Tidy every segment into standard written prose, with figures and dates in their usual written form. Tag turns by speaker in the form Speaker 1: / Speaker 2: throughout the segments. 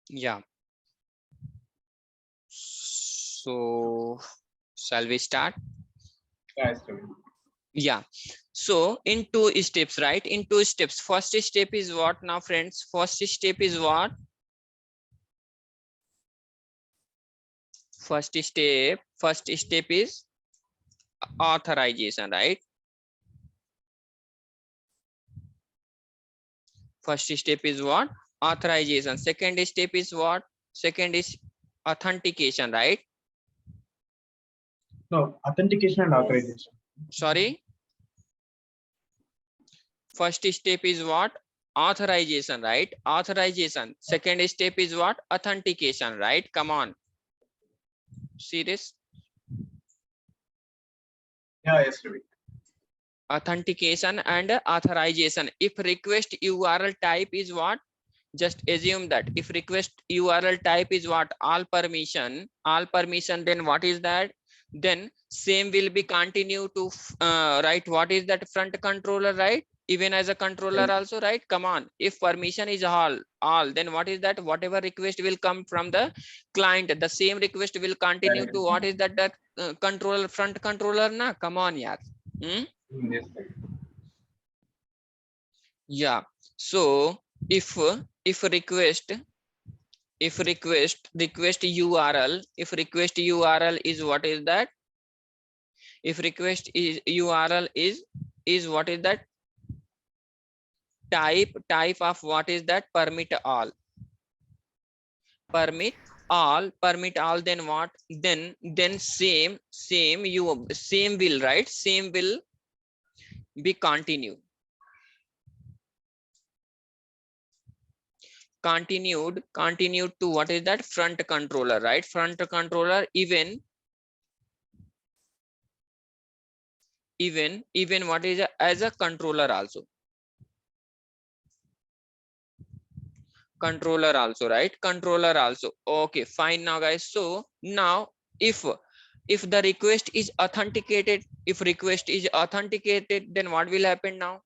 Speaker 1: Yeah. So shall we start?
Speaker 2: Yes,
Speaker 1: Yeah. So in two steps, right? In two steps. First step is what now, friends? First step is what? First step is authorization, right? First step is what? Authorization. Second step is what? Second is authentication, right?
Speaker 2: no, authentication and authorization.
Speaker 1: Sorry. First step is what? Authorization, right? Authorization. Second step is what? Authentication, right? Come on. See this?
Speaker 2: Yeah, yes, Ravi.
Speaker 1: Authentication and authorization. If request URL type is what? Just assume that if request URL type is what? All permission, then what is that? Then same will be continue to right? What is that? Front controller, right? Even as a controller
Speaker 2: Yes.
Speaker 1: also, right? Come on. If permission is all, then what is that? Whatever request will come from the client, the same request will continue to what is that? That controller, front controller, na? Come on, yeah.
Speaker 2: Yes,
Speaker 1: Yeah. So if request URL is what is that? If request is URL is what is that? Type of what is that? Permit all, then what? Then same will, right? Same will be continued to what is that? Front controller, right? Front controller. Even what is as a controller also, right? Controller also. Okay, fine. Now guys, so now if the request is authenticated, then what will happen now?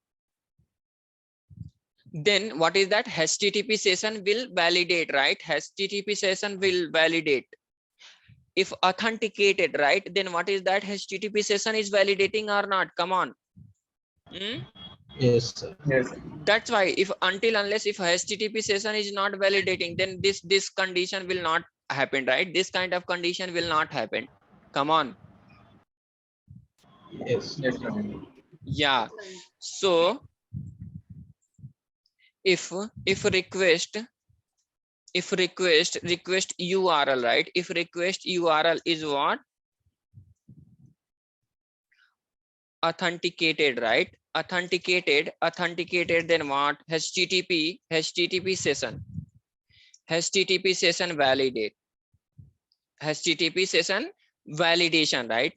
Speaker 1: Then what is that? HTTP session will validate, right? HTTP session will validate. If authenticated, right, then what is that? HTTP session is validating or not? Come on.
Speaker 3: Yes, sir.
Speaker 2: yes.
Speaker 1: That's why if unless if HTTP session is not validating, then this condition will not happen, right? This kind of condition will not happen. Come on.
Speaker 3: Yes.
Speaker 2: Yes, Ravi.
Speaker 1: Yeah. So if request URL, right? If request URL is what? Authenticated, right? Authenticated, then what? HTTP session validate. HTTP session validation, right?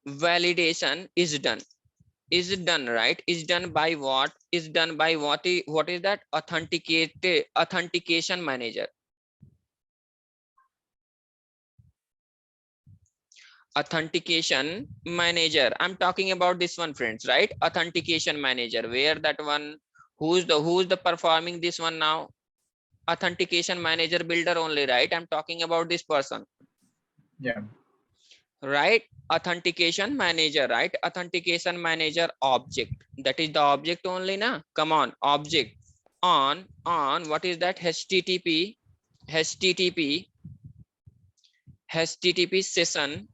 Speaker 1: Validation is done, right? Is done by what? Is done by what is that? Authentication manager. Authentication manager, I'm talking about this one, friends, right? Authentication manager. Where that one? Who's the performing this one now? Authentication manager builder only, right? I'm talking about this person,
Speaker 2: Yeah.
Speaker 1: right? Authentication manager, right? Authentication manager object, that is the object only, na? Come on. Object on what is that? HTTP session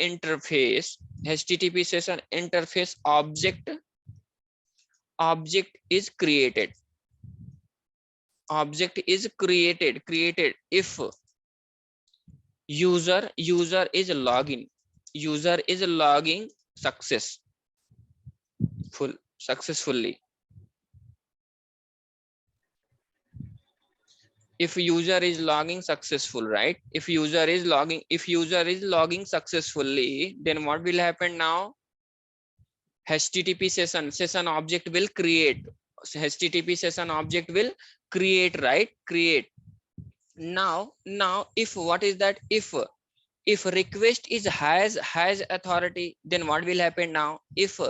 Speaker 1: interface. HTTP session interface object is created. If user is logging successfully. If user is logging successful, right? If user is logging successfully, then what will happen now? HTTP session object will create. HTTP session object will create, right? Create. Now if what is that? If request is has authority, then what will happen now? If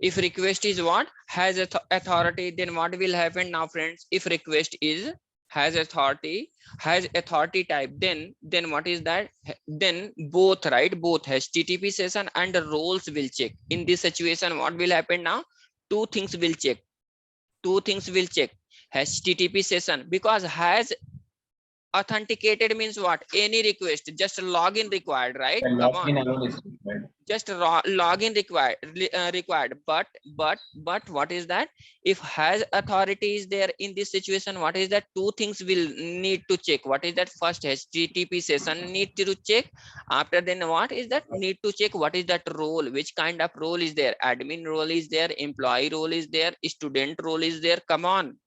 Speaker 1: If request is what? Has authority, then what will happen now, friends? If request is has authority type, then what is that? Then both, right? Both HTTP session and the roles will check. In this situation, what will happen now? Two things will check. Two things will check. HTTP session, because has authenticated means what? Any request, just login required, right?
Speaker 2: The
Speaker 1: Come on,
Speaker 2: login alone is required.
Speaker 1: just login required, but what is that? If has authority is there in this situation, what is that? Two things will need to check. What is that? First, HTTP session need to check. After then, what is that? Need to check what is that role, which kind of role is there? Admin role is there, employee role is there, student role is there. Come on,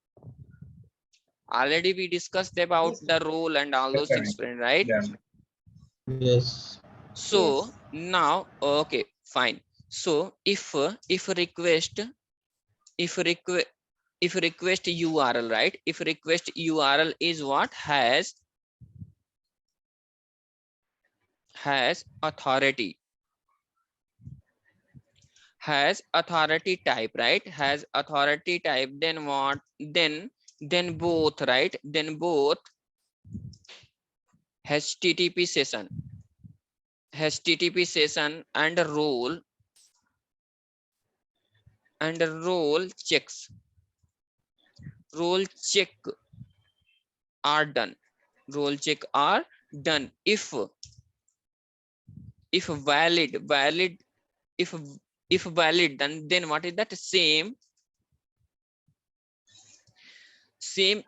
Speaker 1: already we discussed about the role and all
Speaker 2: Yes,
Speaker 1: those things,
Speaker 2: Praveen.
Speaker 1: friend, right?
Speaker 2: Yeah.
Speaker 3: Yes.
Speaker 1: So now, okay, fine. So if request, if request, if request URL, right? If request URL is what? Has authority, has authority type, right? Has authority type, then what? Then both, right? Then both HTTP session and role checks, role check are done. Role check are done. If valid, if valid, then what is that? Same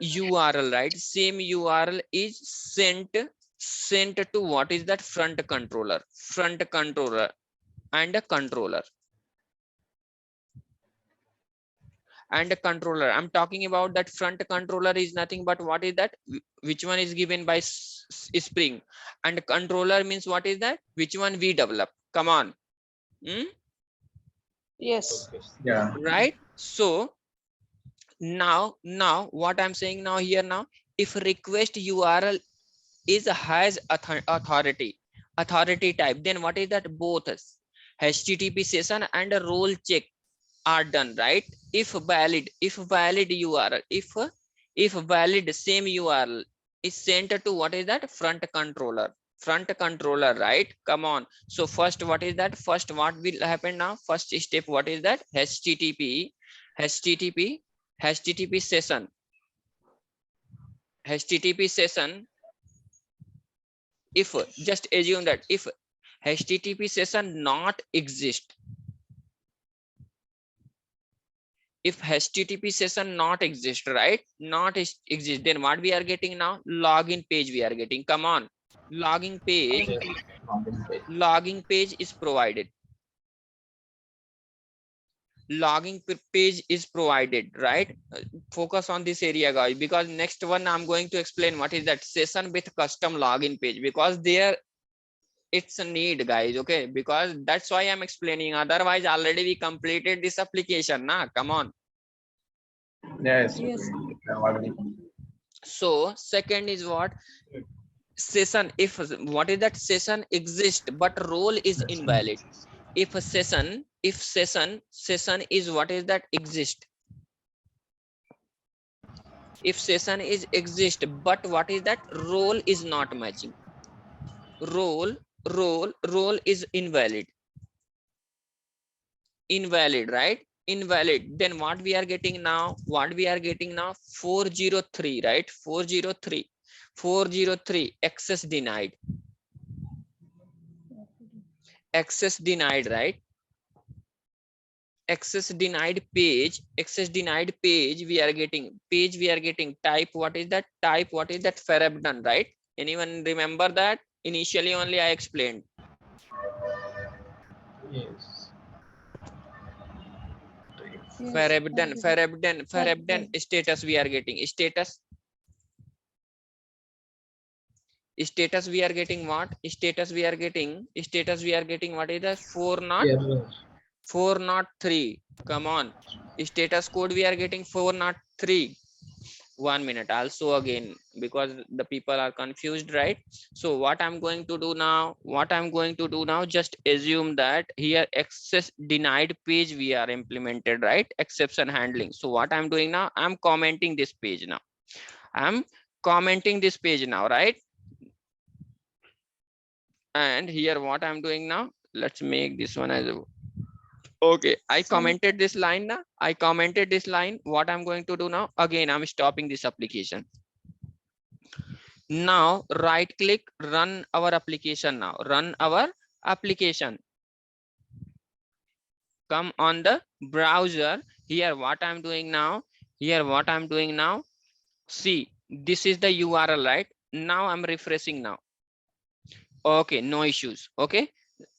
Speaker 1: URL, right? Same URL is sent to what is that? Front controller and a controller. I'm talking about that front controller is nothing but what is that? Which one is given by Spring, and controller means what is that? Which one we develop. Come on.
Speaker 4: Yes.
Speaker 2: Yeah.
Speaker 1: Right? So now what I'm saying now here now, if request URL is has authority type, then what is that? Both HTTP session and a role check are done, right? If valid URL, if valid, same URL is sent to what is that? Front controller, right? Come on. So first, what is that? First, what will happen now? First step, what is that? HTTP session, if just assume that if HTTP session not exist, if HTTP session not exist, right? Not exist, then what we are getting now? Login page we are getting. Come on, logging page is provided. Logging page is provided, right? Focus on this area, guys, because next one I'm going to explain what is that session with custom login page, because there it's a need, guys. Okay, because that's why I'm explaining. Otherwise, already we completed this application. Nah, come on.
Speaker 2: Yes.
Speaker 4: Yes.
Speaker 1: So second is what? Session. If what is that? Session exists but role is invalid. If a session is what is that? Exist. If session is exist but what is that? Role is not matching. Role is invalid, right? Invalid, then what we are getting now? 403, right? 403 access denied, right? Access denied page we are getting. Type, what is that? Farab done, right? Anyone remember that? Initially only I explained.
Speaker 3: Yes.
Speaker 1: Farab status we are getting. Status we are getting what? Status we are getting what is that? 403. Come on, status code we are getting 403. 1 minute, I'll show again because the people are confused, right? So what I'm going to do now, just assume that here access denied page we are implemented, right? Exception handling. So what I'm doing now, I'm commenting this page now. Right? And here what I'm doing now, let's make this one as a, okay, I commented this line now. What I'm going to do now, again, I'm stopping this application. Now right click, run our application now. Come on the browser. Here what I'm doing now, see, this is the URL, right? Now I'm refreshing now. Okay, no issues. Okay,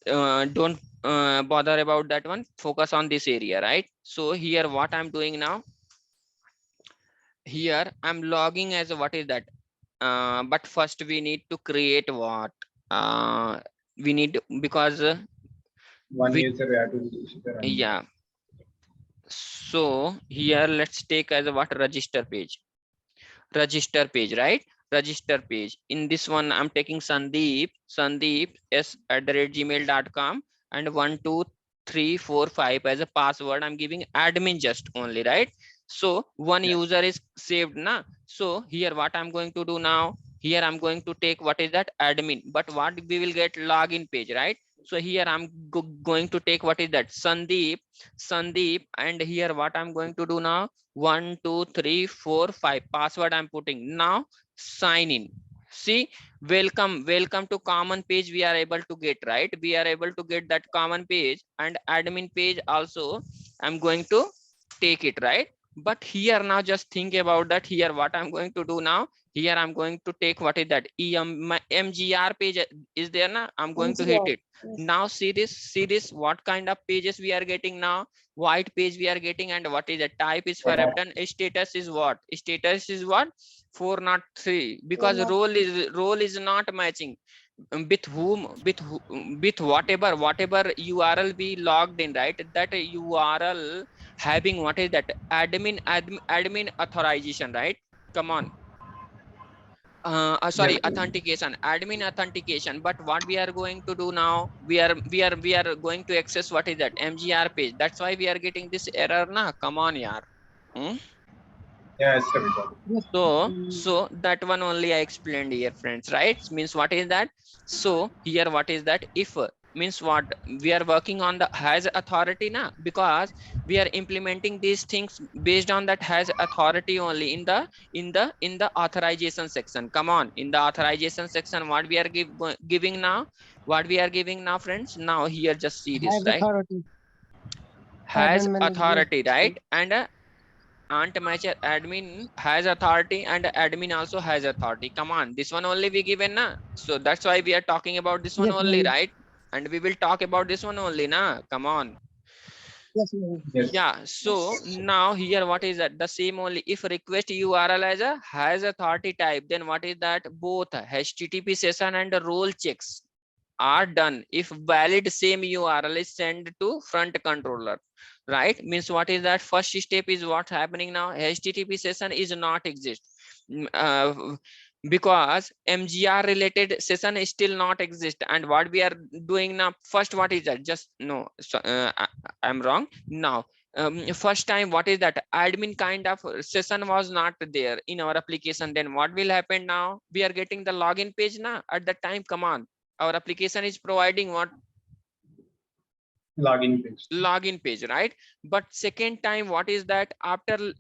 Speaker 1: don't bother about that one, focus on this area, right? So here what I'm doing now, here I'm logging as what is that, but first we need to create what, we need, because
Speaker 2: One
Speaker 1: we,
Speaker 2: user we have to register and
Speaker 1: yeah, so here let's take as a what, register page, right? Register page. In this one I'm taking Sandeep s@gmail.com and 12345 as a password. I'm giving admin just only, right? So one user is saved now. So here what I'm going to do now, here I'm going to take what is that, admin, but what we will get, login page, right? So here I'm going to take what is that, Sandeep, and here what I'm going to do now, 12345 password I'm putting now. Sign in. See, welcome to common page we are able to get, right? We are able to get that common page, and admin page also I'm going to take it, right? But here now just think about that. Here what I'm going to do now, here I'm going to take what is that, my MGR page is there now, I'm going to hit it now. See this, what kind of pages we are getting now, white page we are getting, and what is the type is for done. Status is what, 403, because role is not matching with with whatever URL we logged in, right? That URL having what is that, admin authorization, right? Come on. Sorry, authentication, admin authentication. But what we are going to do now, we are going to access what is that, MGR page. That's why we are getting this error now. Come on, yaar.
Speaker 2: yes, sir.
Speaker 1: So that one only I explained here, friends, right? Means what is that? So here what is that, if means what, we are working on the has authority now, because we are implementing these things based on that has authority only in the authorization section. Come on, in the authorization section, what we are giving now, friends. Now here just see this,
Speaker 4: Has
Speaker 1: right?
Speaker 4: authority.
Speaker 1: Has
Speaker 4: Admin manager.
Speaker 1: authority, right? And Aunt Matcher, admin has authority, and admin also has authority. Come on, this one only we given na. So that's why we are talking about this one
Speaker 4: Yes,
Speaker 1: only,
Speaker 4: ma'am.
Speaker 1: right? And we will talk about this one only na. Come on.
Speaker 4: Yes, ma'am.
Speaker 2: Yes.
Speaker 1: Yeah. So now here what is that? The same only. If request URL as a has authority type, then what is that? Both HTTP session and role checks are done if valid same URL is sent to front controller, right? Means what is that, first step is what's happening now, HTTP session is not exist, because MGR related session is still not exist. And what we are doing now, first what is that, just no, so, I'm wrong now. First time what is that, admin kind of session was not there in our application. Then what will happen now, we are getting the login page now at that time. Come on, our application is providing what, login page, right? But second time what is that, after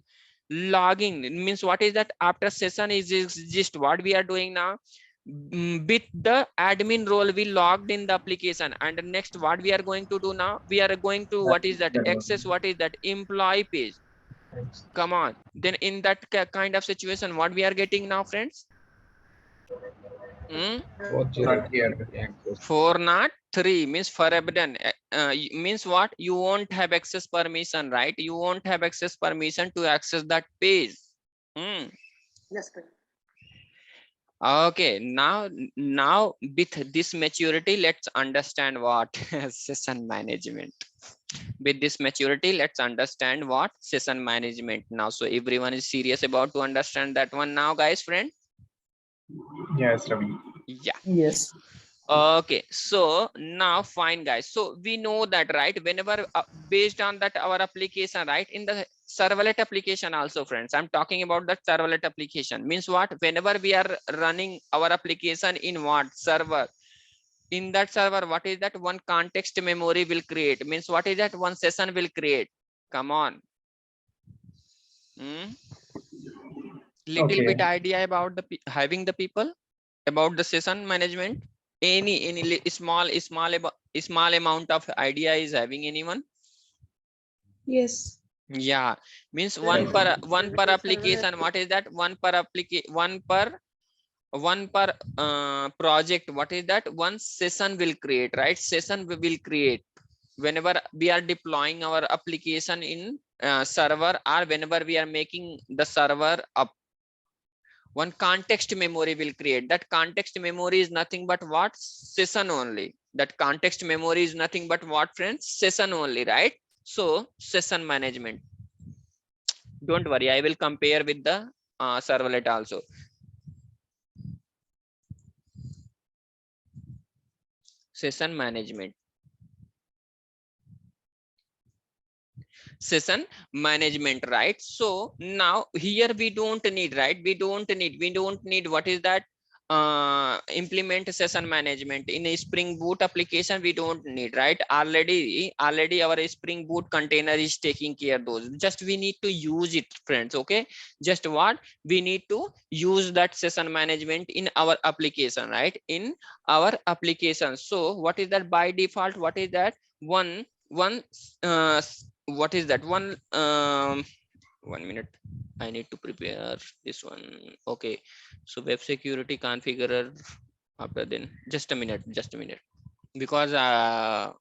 Speaker 1: logging, means what is that, after session is exist, what we are doing now, with the admin role we logged in the application. And next what we are going to do now, we are going to what is that, access what is that, employee page. Come on, then in that kind of situation, what we are getting now, friends? 403 means forbidden. Means what, you won't have access permission, right? You won't have access permission to access that page.
Speaker 4: Yes, sir.
Speaker 1: Okay, now with this maturity, let's understand what session management. With this maturity, let's understand what session management now. So everyone is serious about to understand that one now, guys, friend.
Speaker 2: Yes, Ravi.
Speaker 1: Yeah.
Speaker 4: Yes.
Speaker 1: Okay, so now fine, guys. So we know that, right? Whenever based on that our application, right, in the servlet application also, friends, I'm talking about that servlet application. Means what? Whenever we are running our application in what server, in that server, what is that? One context memory will create. Means what is that? One session will create. Come on. Little
Speaker 2: Okay.
Speaker 1: bit idea about the having the people about the session management. Any small amount of idea is having anyone?
Speaker 5: Yes.
Speaker 1: Yeah, means
Speaker 2: Yes.
Speaker 1: one per application. What is that? One per project. What is that? One session will create, right? Session we will create whenever we are deploying our application in server, or whenever we are making the server up. One context memory will create. That context memory is nothing but what? Session only. That context memory is nothing but what, friends? Session only, right? So session management, don't worry, I will compare with the servlet also. Session management, session management, right? So now here we don't need, right? We don't need what is that? Implement session management in a Spring Boot application. We don't need, right? Already our Spring Boot container is taking care of those. Just we need to use it, friends. Okay, just what we need to use that session management in our application, right? In our application. So what is that by default? What is that? One what is that? One minute, I need to prepare this one. Okay, so web security configurer. After then, just a minute, because I'm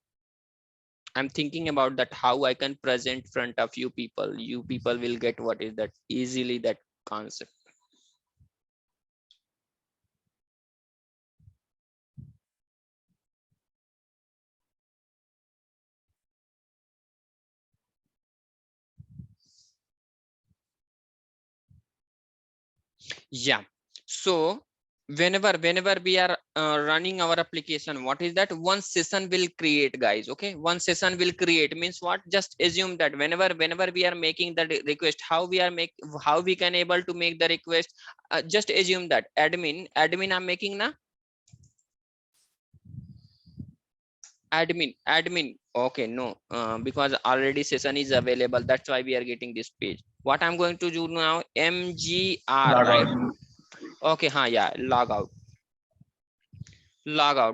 Speaker 1: thinking about that how I can present front of you people. You people will get what is that easily, that concept. Yeah, so whenever we are running our application, what is that? One session will create, guys. Okay, one session will create means what? Just assume that whenever we are making the request, how we can able to make the request. Just assume that admin I'm making na, admin. Okay, no, because already session is available, that's why we are getting this page. What I'm going to do now, mgr,
Speaker 2: Log
Speaker 1: right?
Speaker 2: out.
Speaker 1: Okay, yeah, log out.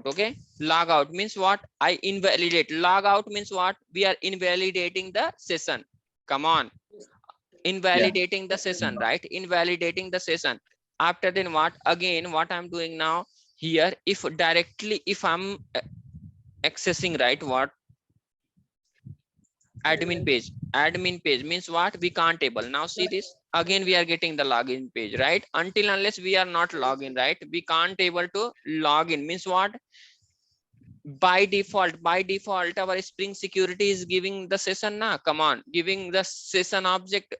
Speaker 1: Okay, log out means what? I invalidate. Log out means what? We are invalidating the session. Come on,
Speaker 2: Yeah.
Speaker 1: invalidating the session, right? Invalidating the session. After then what? Again, what I'm doing now here, if directly if I'm accessing, right, what? Admin page means what? We can't able. Now see this, again we are getting the login page, right? Until unless we are not login, right, we can't able to log in. Means what? By default our Spring security is giving the session na. Come on, giving the session object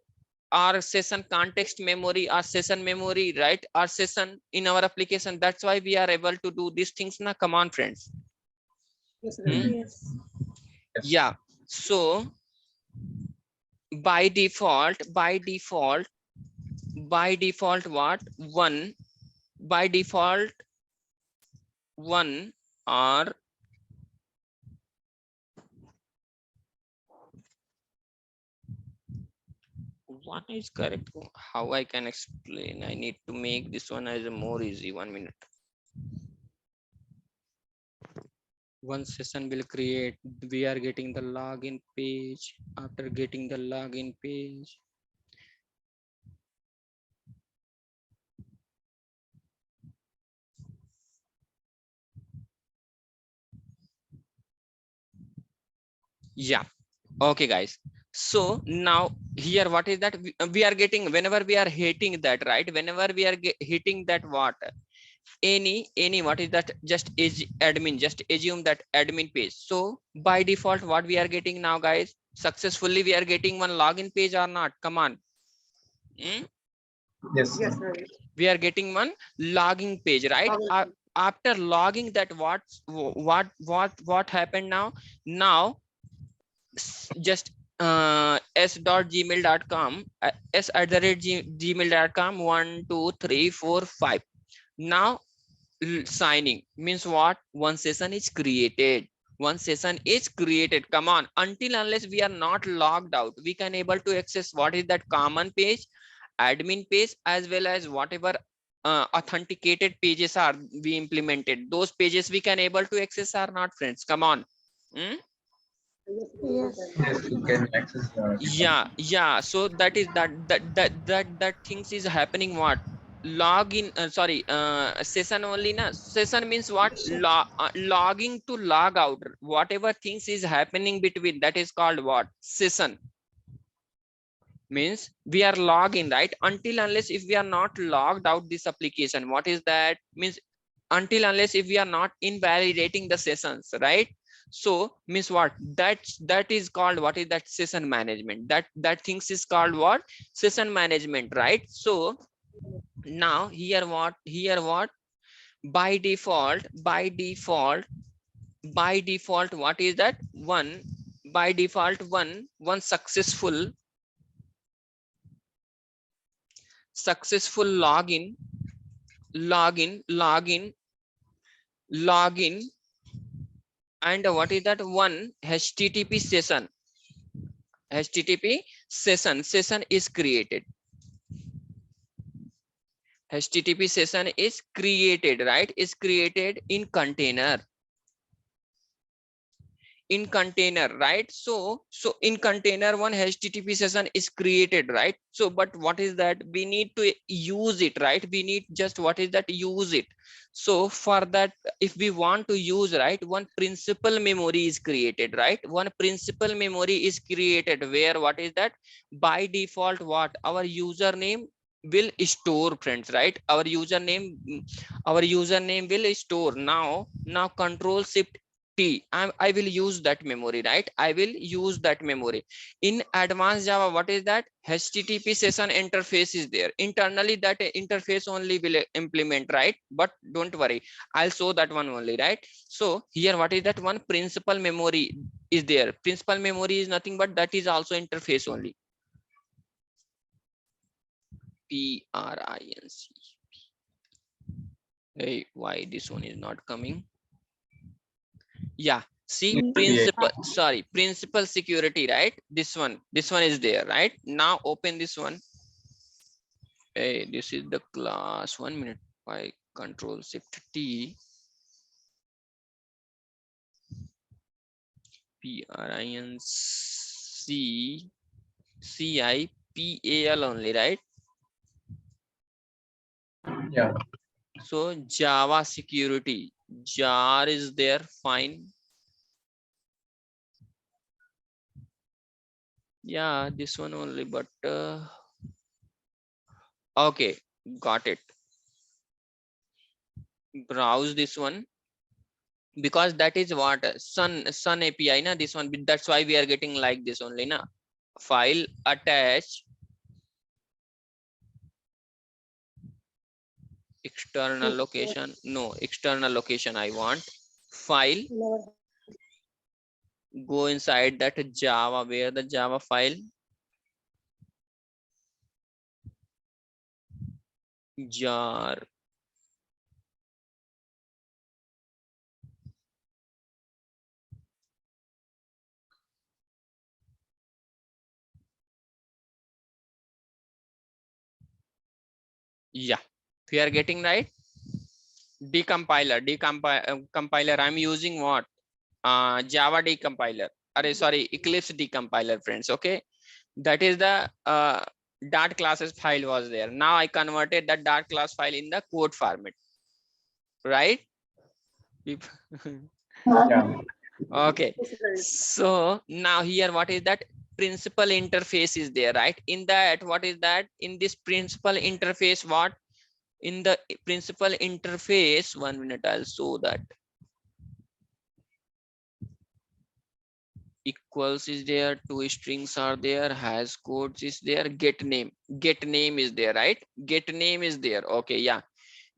Speaker 1: or session context memory or session memory, right, or session in our application. That's why we are able to do these things na. Come on, friends.
Speaker 5: Yes.
Speaker 2: Yes.
Speaker 1: Yeah, so by default what? One, by default one, or one is correct. How I can explain? I need to make this one as a more easy. 1 minute. One session will create. We are getting the login page. After getting the login page, yeah. Okay, guys. So now here, what is that? We are getting, whenever we are hitting that, right? Whenever we are hitting that what? any what is that, just is admin, just assume that admin page. So by default what we are getting now, guys, successfully we are getting one login page or not? Come on.
Speaker 2: Yes.
Speaker 5: Yes, Ravi.
Speaker 1: We are getting one logging page, right? After logging that, what happened now? Now just s.gmail.com, s@gmail.com 1 2 3 4 5. Now signing means what? One session is created. One session is created. Come on, until unless we are not logged out, we can able to access what is that common page, admin page, as well as whatever authenticated pages are we implemented. Those pages we can able to access or not, friends? Come on.
Speaker 5: Yes.
Speaker 2: Yes, you can access.
Speaker 1: Yeah, so that is that things is happening. What? Login, sorry, session only na. Session means what? Logging to log out, whatever things is happening between, that is called what? Session. Means we are logging, right? Until unless if we are not logged out this application, what is that? Means until unless if we are not invalidating the sessions, right? So means what? That is called what is that? Session management. That things is called what? Session management, right? So now here what? By default, what is that? One, by default, one successful login, and what is that? One http session is created. HTTP session is created, right? Is created in container, right? So in container, one HTTP session is created, right? So but what is that? We need to use it, right? We need just what is that? Use it. So for that, if we want to use, right, one principal memory is created, right? One principal memory is created where what is that? By default, what? Our username will store, friends, right? Our username will store. Now control shift T. I will use that memory, right? I will use that memory. In advanced Java, what is that? HTTP session interface is there. Internally, that interface only will implement, right? But don't worry, I'll show that one only, right? So here, what is that? One principal memory is there. Principal memory is nothing but that is also interface only. PRINC. Hey, why this one is not coming? Yeah, see, principal security, right? This one is there, right? Now open this one. Hey, this is the class. 1 minute. By control shift T. PRINCIPAL only, right?
Speaker 2: Yeah.
Speaker 1: So Java security, jar is there, fine. Yeah, this one only, but okay, got it. Browse this one, because that is what sun API na, this one. That's why we are getting like this only na. File attach external location. No, external location I want. File, go inside that Java, where the Java file, jar. Yeah, we are getting right. Compiler, I'm using what? Java decompiler. Sorry, Eclipse decompiler, friends. Okay, that is the dart classes file was there. Now I converted that dart class file in the code format, right?
Speaker 2: Yeah.
Speaker 1: Okay, so now here what is that? Principal interface is there, right? In that, what is that? In this principal interface, what? in the principal interface. 1 minute, I'll show that. Equals is there, two strings are there, has codes is there, get name is there, right? Get name is there. Okay, yeah,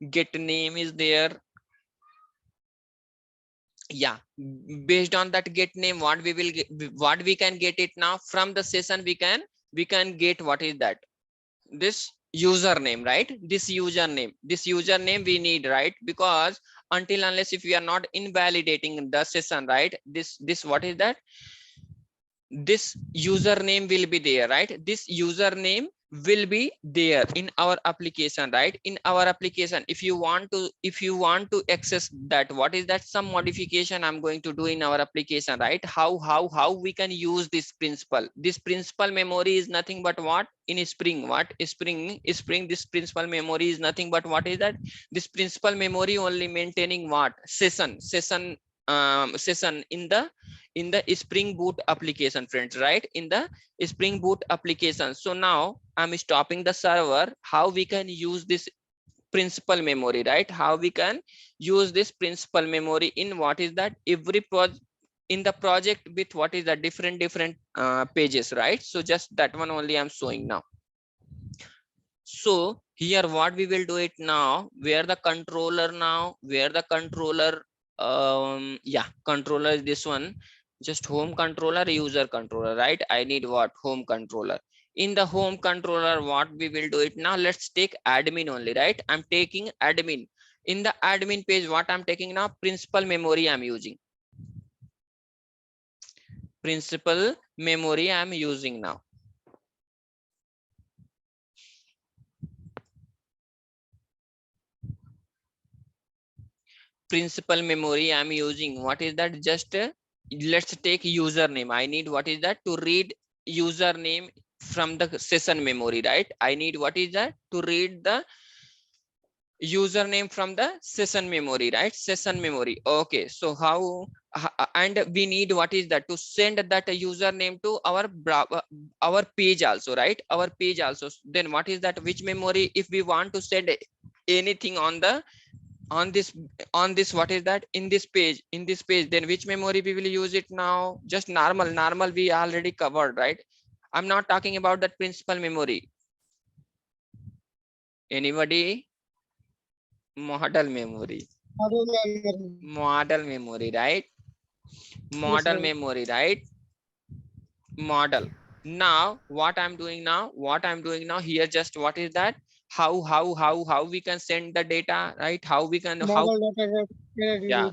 Speaker 1: get name is there. Yeah, based on that get name, what we will get, what we can get it now from the session, we can get what is that, this username, right? This username we need, right? Because until unless if we are not invalidating the session, right, this what is that, this username will be there, right? This username will be there in our application, right? In our application, if you want to access that, what is that, some modification I'm going to do in our application, right? How we can use this principal memory is nothing but what, in spring, what spring this principal memory is nothing but what is that, this principal memory only maintaining what, session in the Spring Boot application, friends, right? In the Spring Boot application. So now I'm stopping the server. How we can use this principal memory, right? How we can use this principal memory in what is that, every project, in the project with what is the different pages, right? So just that one only I'm showing now. So here what we will do it now, where the controller now, where the controller, yeah, controller is this one, just home controller, user controller, right? I need what, home controller. In the home controller, what we will do it now, let's take admin only, right? I'm taking admin. In the admin page, what I'm taking now, principal memory I'm using. Principal memory I'm using now. Principal memory I'm using. What is that? Just let's take username. I need what is that, to read username from the session memory, right? I need what is that, to read the username from the session memory, right? Session memory. Okay, so how, and we need what is that, to send that username to our page also, right? Our page also. Then what is that, which memory, if we want to send anything on the, on this what is that, in this page, then which memory we will use it now? Just normal we already covered, right? I'm not talking about that principal memory. Anybody? Model memory, right? Model memory, right? Model. Now what I'm doing now, here, just what is that, how we can send the data, right? How we can, how, yeah,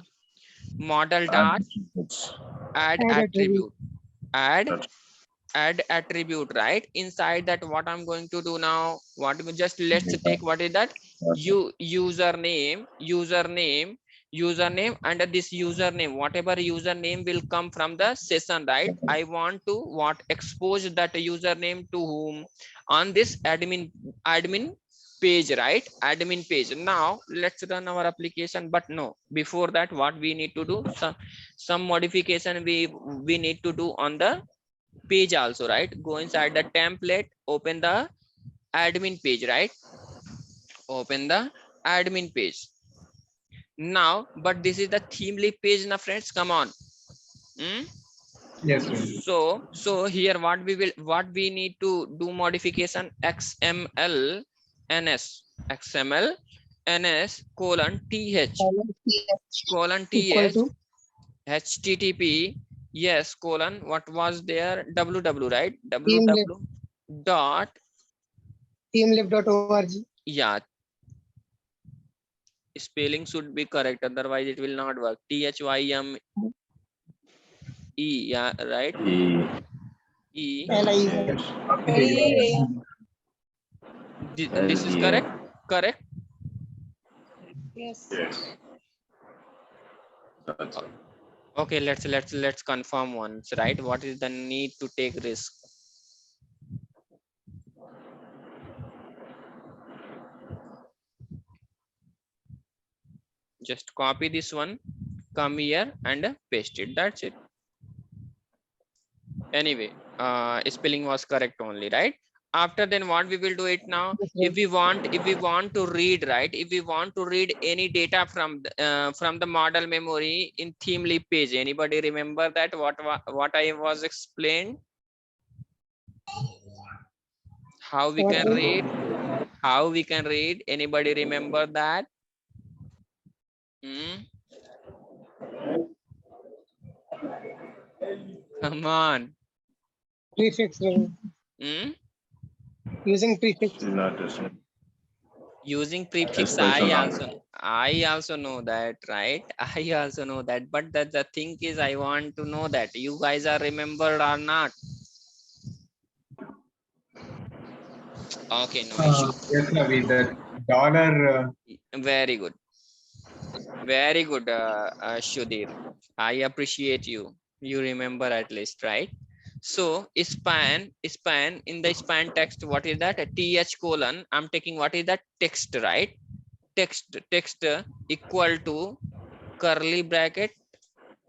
Speaker 1: model dot add attribute, add attribute, right? Inside that, what I'm going to do now, what we just, let's take what is that, username, under this username, whatever username will come from the session, right? I want to what, expose that username to whom, on this admin page, right? Admin page. Now let's run our application, but no, before that, what we need to do, some modification we need to do on the page also, right? Go inside the template, open the admin page, right? Open the admin page now, but this is the themely page now, friends, come on.
Speaker 2: Yes, sir.
Speaker 1: So here what we need to do modification, xml ns colon th
Speaker 4: Equal to
Speaker 1: http, yes, colon, what was there, www, right?
Speaker 4: teamlib,
Speaker 1: www dot,
Speaker 4: teamlib.org.
Speaker 1: yeah, spelling should be correct, otherwise it will not work. THYME, yeah, right? E.
Speaker 4: LIZ.
Speaker 1: This is correct? Correct?
Speaker 5: Yes.
Speaker 1: Okay, let's confirm once, right? What is the need to take risk? Just copy this one, come here and paste it. That's it. Anyway, spelling was correct only, right? After then what we will do it now?
Speaker 4: Yes,
Speaker 1: If we want to read, right, if we want to read any data from the model memory in theme lib page, anybody remember that what I was explained? How we
Speaker 4: What
Speaker 1: can
Speaker 4: is
Speaker 1: read? How we can read? Anybody remember that? Hmm? Come on.
Speaker 4: prefix?
Speaker 1: Hmm?
Speaker 4: Using prefix.
Speaker 6: This is not this one.
Speaker 1: Using
Speaker 6: Let's
Speaker 1: prefix,
Speaker 6: play some
Speaker 1: I also know that, right? I also know that, but the thing is, I want to know that you guys are remembered or not. Okay, no issue.
Speaker 2: Yes, Ravi, the dollar.
Speaker 1: Very good. Very good, Shudhir. I appreciate you. You remember at least, right? So span in the span text, what is that? A th colon. I'm taking what is that text, right? Text equal to curly bracket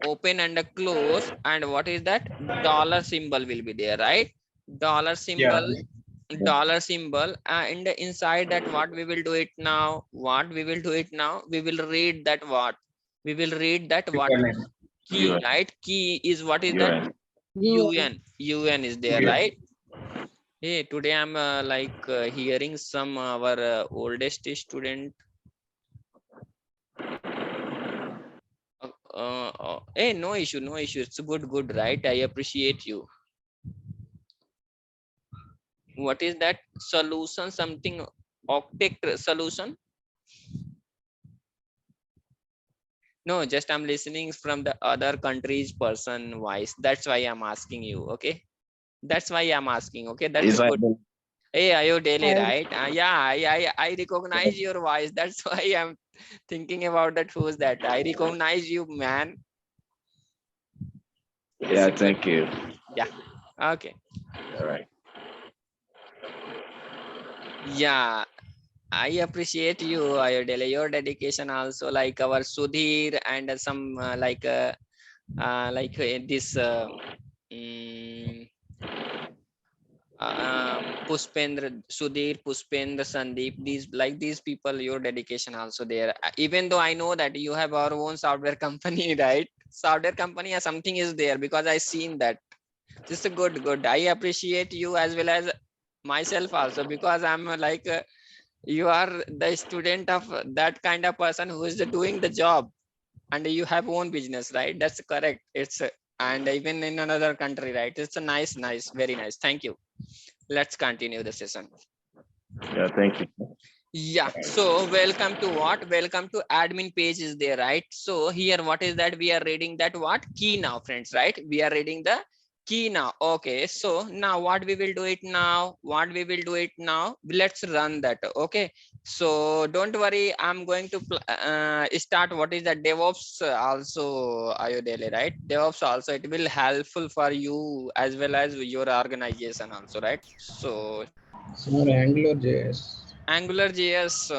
Speaker 1: open and a close, and what is that? Dollar symbol will be there, right? Dollar
Speaker 2: Yeah.
Speaker 1: symbol, and inside that what we will do it now? What we will do it now? We will read that what? We will read that what?
Speaker 2: Equivalent.
Speaker 1: Key,
Speaker 6: UN.
Speaker 1: right? Key is what is that?
Speaker 6: UN.
Speaker 1: Un is there,
Speaker 2: Yes.
Speaker 1: right? Hey, today I'm hearing some our oldest student. Hey, no issue, no issue. It's good, right? I appreciate you. What is that solution? Something octet solution? No, just I'm listening from the other country's person voice. That's why I'm asking you. Okay, that's why I'm asking. Okay, that's a
Speaker 6: It's like
Speaker 1: good. Hey, are you daily,
Speaker 4: I
Speaker 1: right? Yeah, I recognize your voice. That's why I'm thinking about that. Who's that? I recognize you, man. It's
Speaker 6: yeah,
Speaker 1: a good.
Speaker 6: thank you.
Speaker 1: Yeah. Okay.
Speaker 6: All right.
Speaker 1: Yeah. I appreciate you, Ayodele, your dedication also, like our Sudhir and some this mm, Puspendra, Sudhir, Puspendra, Sandeep, these people, your dedication also there. Even though I know that you have our own software company, right? Software company or something is there because I seen that. This is good. I appreciate you as well as myself also because I'm you are the student of that kind of person who is doing the job and you have own business, right? That's correct. It's and even in another country, right? It's a nice, very nice. Thank you. Let's continue the session.
Speaker 6: Yeah, thank you.
Speaker 1: Yeah, so welcome to what? Welcome to admin page is there, right? So here what is that? We are reading that what? Key now, friends, right? We are reading the key now. Okay, so now what we will do it now? What we will do it now? Let's run that. Okay, so don't worry, I'm going to start what is the DevOps also, Ayodele, right? DevOps also, it will helpful for you as well as your organization also, right? So
Speaker 3: Sir, AngularJS.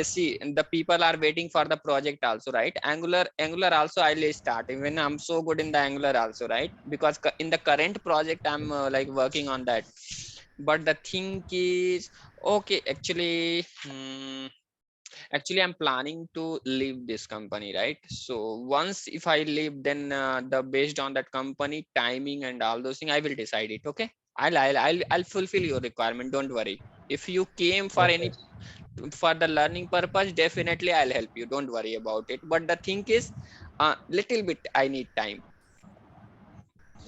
Speaker 1: See, the people are waiting for the project also, right? Angular also I'll start. Even I'm so good in the Angular also, right? Because in the current project I'm like working on that. But the thing is, okay, actually I'm planning to leave this company, right? So once if I leave, then the based on that company timing and all those things, I will decide it. Okay, I'll fulfill your requirement. Don't worry. If you came for
Speaker 3: Okay.
Speaker 1: any for the learning purpose, definitely I'll help you. Don't worry about it. But the thing is, little bit I need time.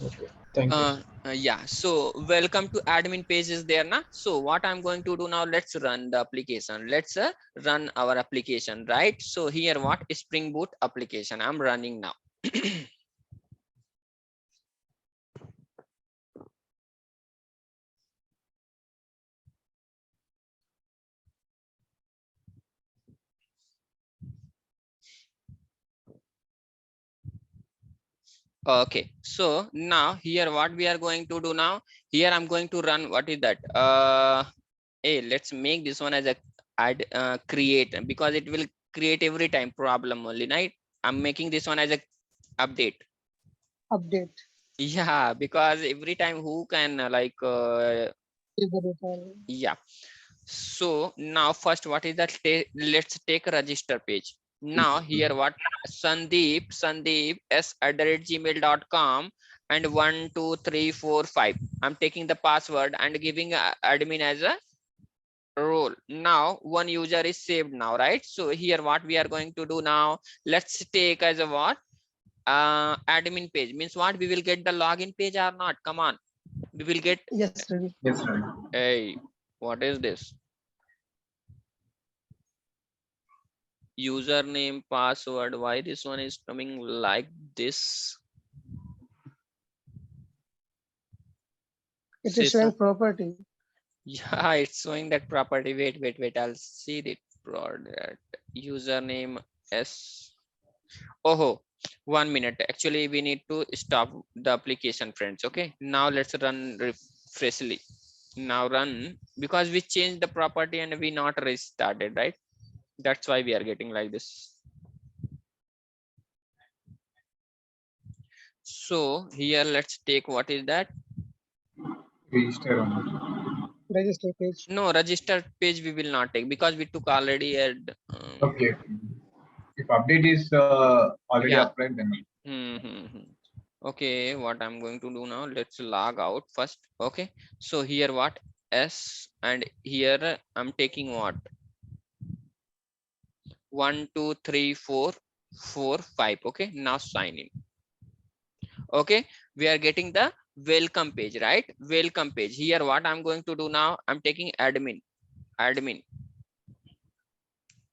Speaker 3: Okay. Thank you.
Speaker 1: Yeah, so welcome to admin pages there now. So what I'm going to do now, let's run the application. Let's run our application, right? So here what Spring Boot application I'm running now. Okay, so now here what we are going to do now, here I'm going to run what is that hey, let's make this one as a add create, because it will create every time problem only, right? I'm making this one as a update.
Speaker 4: update.
Speaker 1: Yeah, because every time who can Yeah. So now first, what is that? Let's take a register page. Now here what? Sandeep s@gmail.com and 1 2 3 4 5. I'm taking the password and giving admin as a role. Now one user is saved now, right? So here what we are going to do now, let's take as a what? Admin page means what? We will get the login page or not? Come on, we will get.
Speaker 4: Yes, Ravi.
Speaker 2: Yes, Ravi.
Speaker 1: Hey, what is this? Username, password. Why this one is coming like this?
Speaker 4: It is showing
Speaker 1: Session.
Speaker 4: property.
Speaker 1: Yeah, it's showing that property. Wait. I'll see the product. Username S. Oh, 1 minute. Actually, we need to stop the application, friends. Okay. Now let's run freshly. Now run because we changed the property and we not restarted, right? That's why we are getting like this. So here let's take what is that?
Speaker 2: Register only.
Speaker 4: Register page.
Speaker 1: No, registered page we will not take because we took already at
Speaker 2: Okay. If update is already
Speaker 1: yeah.
Speaker 2: applied, then
Speaker 1: Okay, what I'm going to do now, let's log out first. Okay, so here what? S, and here I'm taking what? 1 2 3 4 4 5. Okay, now sign in. Okay, we are getting the welcome page, right? Welcome page. Here what I'm going to do now, I'm taking admin.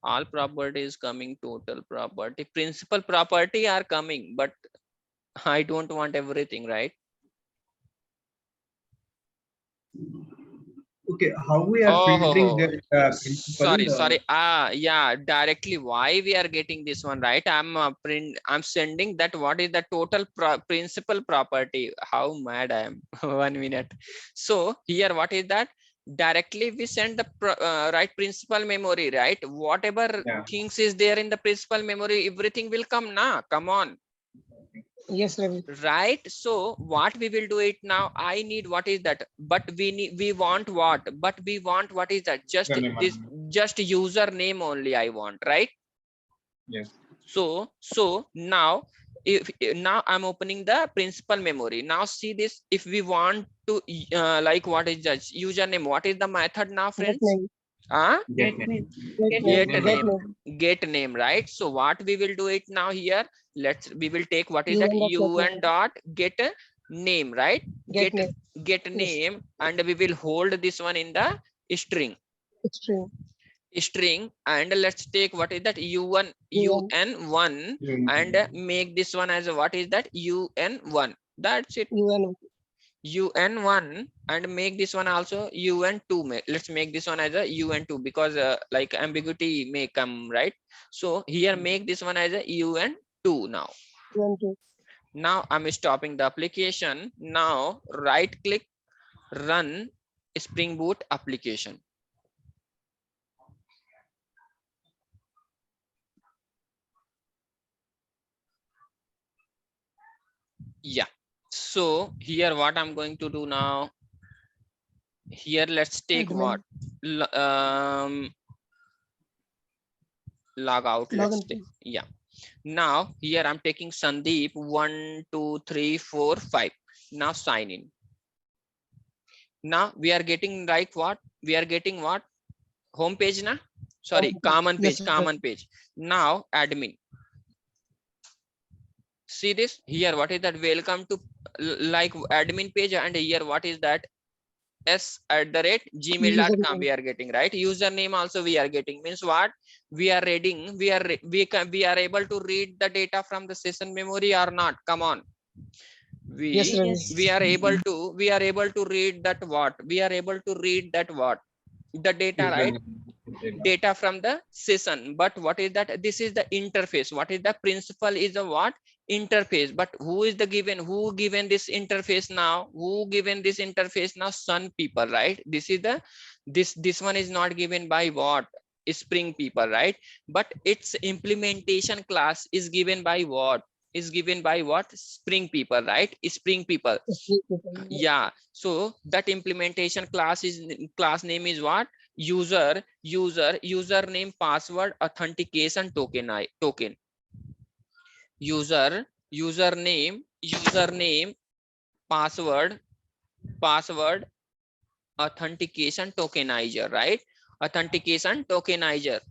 Speaker 1: All property is coming, total property, principal property are coming, but I don't want everything, right?
Speaker 2: okay. How we are filtering that principal?
Speaker 1: Sorry. Yeah, directly. Why we are getting this one, right? I'm sending that. What is the total principal property? How mad I am. 1 minute. So here, what is that? Directly we send the right principal memory, right? Whatever
Speaker 2: Yeah.
Speaker 1: things is there in the principal memory, everything will come now. Come on.
Speaker 4: Yes, Ravi.
Speaker 1: Right. So what we will do it now, I need what is that, but we want what, but we want what is that, just
Speaker 2: Username
Speaker 1: this,
Speaker 2: only.
Speaker 1: just username only I want, right?
Speaker 2: Yes.
Speaker 1: So now if now I'm opening the principal memory. Now see this, if we want to like what is that username, what is the method now,
Speaker 4: Get
Speaker 1: friends?
Speaker 4: name.
Speaker 2: Get
Speaker 5: Get
Speaker 2: name.
Speaker 5: name.
Speaker 1: Get name, right? So what we will do it now here, we will take what is that, un dot get name, right?
Speaker 4: Get name.
Speaker 1: Get
Speaker 4: Yes.
Speaker 1: name, and we will hold this one in the string, and let's take what is that, un1 and make this one as a, what is that, un1. That's it. un1 and make this one also un2. Let's make this one as a un2 because like ambiguity may come, right? So here make this one as a un2 now. Now I'm stopping the application. Now right click, run Spring Boot application. Yeah. So here what I'm going to do now, here let's take what, log out. Let's take, yeah. Now here I'm taking Sandeep 1 2 3 4 5. Now sign in. Now we are getting like what, we are getting what, home page na, sorry, common page. Now admin, see this here, what is that, welcome to like admin page, and here what is that, s@gmail.com we are getting, right? Username also we are getting, means what, we are reading, we are able to read the data from the session memory or not? Come on, we are able to read that what, we are able to read that what, the data, right? Data from the session. But what is that, this is the interface. What is the principal is a what, interface. But who is the given, who given this interface now, who given this interface now? Sun people, right? This is the, this one is not given by what, Spring people, right? But its implementation class is given by what, is given by what? Spring people, right? Spring people. Yeah, so that implementation class name is what? Username, password, authentication, token. Username, password, authentication, tokenizer, right? Authentication tokenizer.